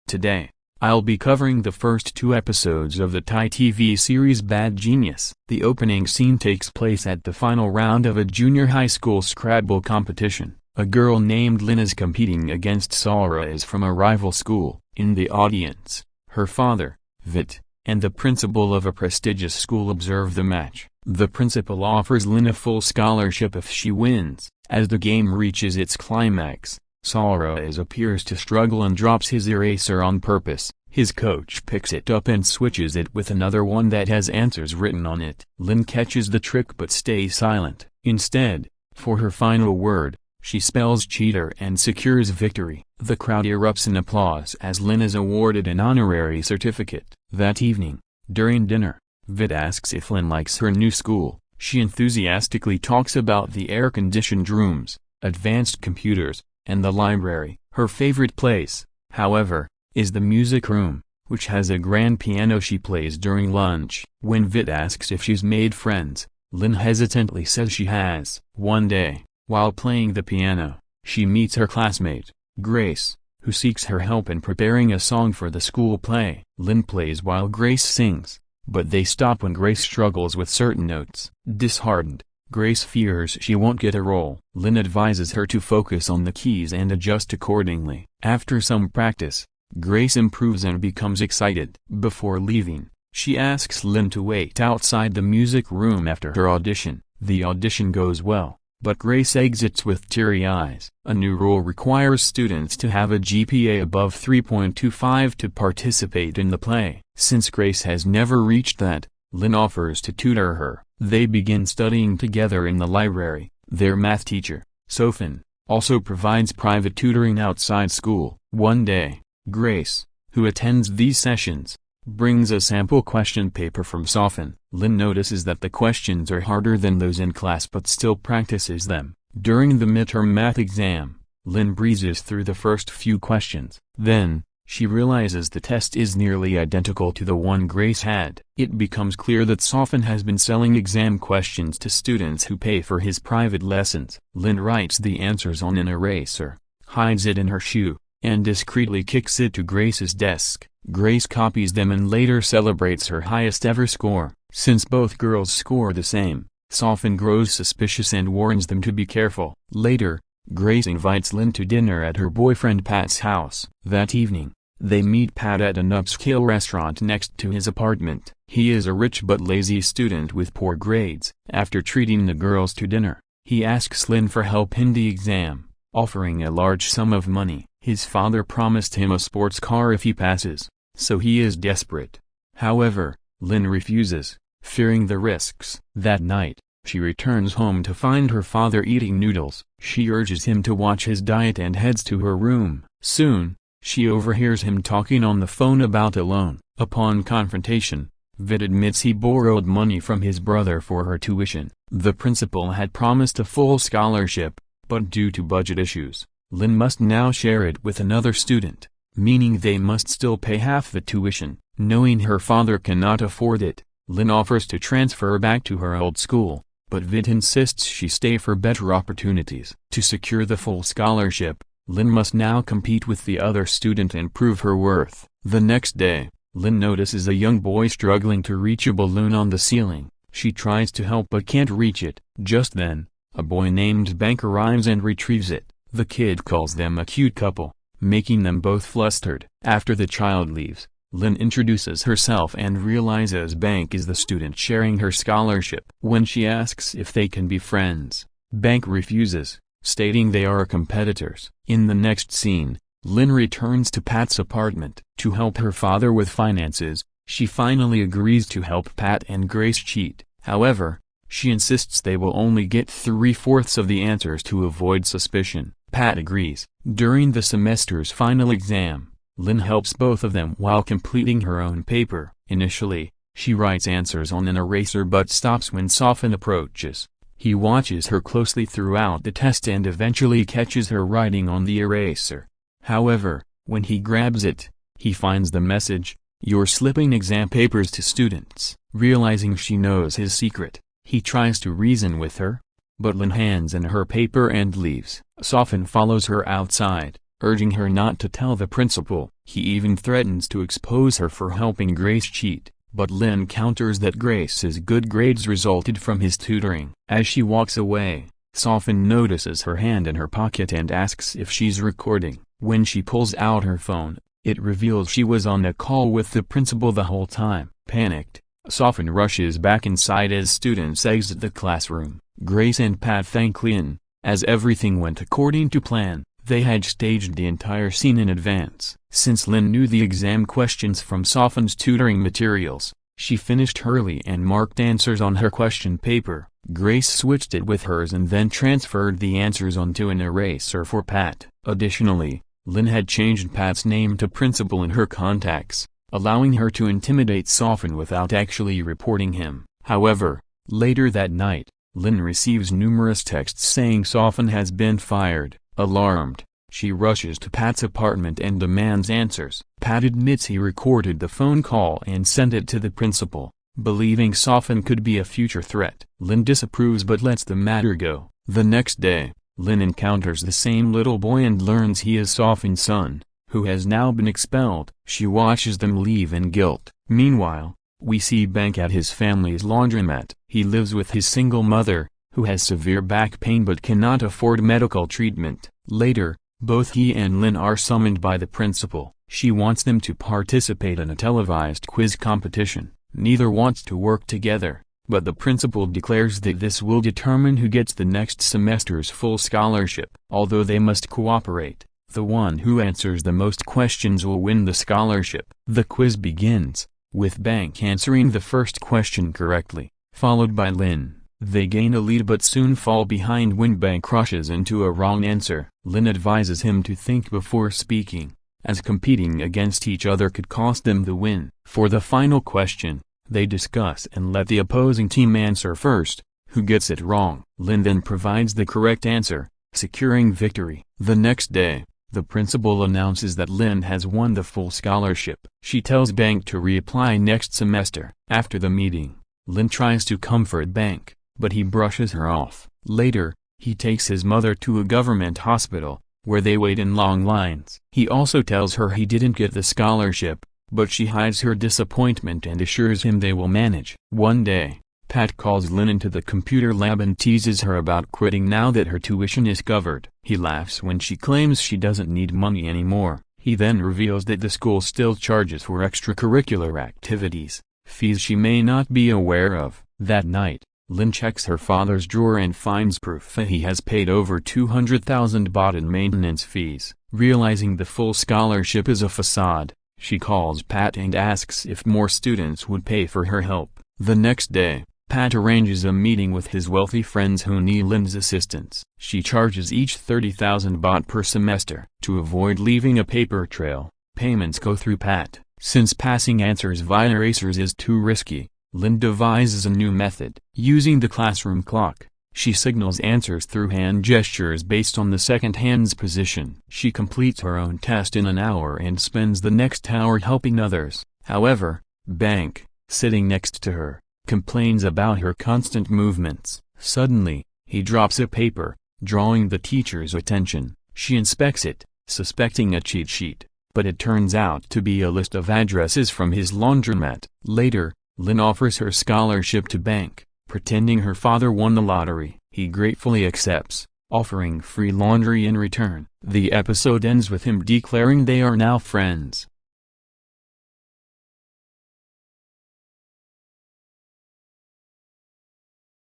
Today, I'll be covering the first 2 episodes of the Thai TV series Bad Genius. The opening scene takes place at the final round of a junior high school Scrabble competition. A girl named Lynn is competing against Saras from a rival school. In the audience, her father, Vit, and the principal of a prestigious school observe the match. The principal offers Lynn a full scholarship if she wins. As the game reaches its climax, Saras appears to struggle and drops his eraser on purpose. His coach picks it up and switches it with another one that has answers written on it. Lynn catches the trick but stays silent. Instead, for her final word, she spells cheater and secures victory. The crowd erupts in applause as Lynn is awarded an honorary certificate. That evening, during dinner, Vit asks if Lynn likes her new school. She enthusiastically talks about the air-conditioned rooms, advanced computers, and the library. Her favorite place, however, is the music room, which has a grand piano she plays during lunch. When Vit asks if she's made friends, Lynn hesitantly says she has. One day, while playing the piano, she meets her classmate, Grace, who seeks her help in preparing a song for the school play. Lynn plays while Grace sings, but they stop when Grace struggles with certain notes. Disheartened, Grace fears she won't get a role. Lynn advises her to focus on the keys and adjust accordingly. After some practice, Grace improves and becomes excited. Before leaving, she asks Lynn to wait outside the music room after her audition. The audition goes well, but Grace exits with teary eyes. A new rule requires students to have a GPA above 3.25 to participate in the play. Since Grace has never reached that, Lynn offers to tutor her. They begin studying together in the library. Their math teacher, Sofin, also provides private tutoring outside school. One day, Grace, who attends these sessions, brings a sample question paper from Sofin. Lynn notices that the questions are harder than those in class but still practices them. During the midterm math exam, Lynn breezes through the first few questions. Then, she realizes the test is nearly identical to the one Grace had. It becomes clear that Sofin has been selling exam questions to students who pay for his private lessons. Lynn writes the answers on an eraser, hides it in her shoe, and discreetly kicks it to Grace's desk. Grace copies them and later celebrates her highest ever score. Since both girls score the same, Sofin grows suspicious and warns them to be careful. Later, Grace invites Lynn to dinner at her boyfriend Pat's house. That evening, they meet Pat at an upscale restaurant next to his apartment. He is a rich but lazy student with poor grades. After treating the girls to dinner, he asks Lynn for help in the exam, offering a large sum of money. His father promised him a sports car if he passes, so he is desperate. However, Lynn refuses, fearing the risks. That night, she returns home to find her father eating noodles. She urges him to watch his diet and heads to her room. Soon, she overhears him talking on the phone about a loan. Upon confrontation, Vit admits he borrowed money from his brother for her tuition. The principal had promised a full scholarship, but due to budget issues, Lynn must now share it with another student, meaning they must still pay half the tuition. Knowing her father cannot afford it, Lynn offers to transfer back to her old school, but Vit insists she stay for better opportunities. To secure the full scholarship, Lynn must now compete with the other student and prove her worth. The next day, Lynn notices a young boy struggling to reach a balloon on the ceiling. She tries to help but can't reach it. Just then, a boy named Bank arrives and retrieves it. The kid calls them a cute couple, making them both flustered. After the child leaves, Lynn introduces herself and realizes Bank is the student sharing her scholarship. When she asks if they can be friends, Bank refuses, stating they are competitors. In the next scene, Lynn returns to Pat's apartment. To help her father with finances, she finally agrees to help Pat and Grace cheat. However, she insists they will only get 3/4 of the answers to avoid suspicion. Pat agrees. During the semester's final exam, Lynn helps both of them while completing her own paper. Initially, she writes answers on an eraser but stops when Sofin approaches. He watches her closely throughout the test and eventually catches her writing on the eraser. However, when he grabs it, he finds the message, "You're slipping exam papers to students." Realizing she knows his secret, he tries to reason with her, but Lynn hands in her paper and leaves. Sofin follows her outside, urging her not to tell the principal. He even threatens to expose her for helping Grace cheat, but Lynn counters that Grace's good grades resulted from his tutoring. As she walks away, Sofin notices her hand in her pocket and asks if she's recording. When she pulls out her phone, it reveals she was on a call with the principal the whole time. Panicked, Sofin rushes back inside as students exit the classroom. Grace and Pat thank Lynn, as everything went according to plan. They had staged the entire scene in advance. Since Lynn knew the exam questions from Sofin's tutoring materials, she finished early and marked answers on her question paper. Grace switched it with hers and then transferred the answers onto an eraser for Pat. Additionally, Lynn had changed Pat's name to Principal in her contacts, allowing her to intimidate Sofin without actually reporting him. However, later that night, Lynn receives numerous texts saying Sofin has been fired. Alarmed, she rushes to Pat's apartment and demands answers. Pat admits he recorded the phone call and sent it to the principal, believing Sofin could be a future threat. Lynn disapproves but lets the matter go. The next day, Lynn encounters the same little boy and learns he is Sofin's son, who has now been expelled. She watches them leave in guilt. Meanwhile, we see Bank at his family's laundromat. He lives with his single mother, who has severe back pain but cannot afford medical treatment. Later, both he and Lynn are summoned by the principal. She wants them to participate in a televised quiz competition. Neither wants to work together, but the principal declares that this will determine who gets the next semester's full scholarship. Although they must cooperate, the one who answers the most questions will win the scholarship. The quiz begins, with Bank answering the first question correctly, followed by Lynn. They gain a lead but soon fall behind when Bank rushes into a wrong answer. Lynn advises him to think before speaking, as competing against each other could cost them the win. For the final question, they discuss and let the opposing team answer first, who gets it wrong. Lynn then provides the correct answer, securing victory. The next day, the principal announces that Lynn has won the full scholarship. She tells Bank to reapply next semester. After the meeting, Lynn tries to comfort Bank, but he brushes her off. Later, he takes his mother to a government hospital, where they wait in long lines. He also tells her he didn't get the scholarship, but she hides her disappointment and assures him they will manage. One day, Pat calls Lynn into the computer lab and teases her about quitting now that her tuition is covered. He laughs when she claims she doesn't need money anymore. He then reveals that the school still charges for extracurricular activities, fees she may not be aware of. That night, Lynn checks her father's drawer and finds proof that he has paid over 200,000 baht in maintenance fees. Realizing the full scholarship is a facade, she calls Pat and asks if more students would pay for her help. The next day, Pat arranges a meeting with his wealthy friends who need Lynn's assistance. She charges each 30,000 baht per semester. To avoid leaving a paper trail, payments go through Pat. Since passing answers via erasers is too risky, Lynn devises a new method. Using the classroom clock, she signals answers through hand gestures based on the second hand's position. She completes her own test in an hour and spends the next hour helping others. However, Bank, sitting next to her, complains about her constant movements. Suddenly, he drops a paper, drawing the teacher's attention. She inspects it, suspecting a cheat sheet, but it turns out to be a list of addresses from his laundromat. Later, Lynn offers her scholarship to Bank, pretending her father won the lottery. He gratefully accepts, offering free laundry in return. The episode ends with him declaring they are now friends.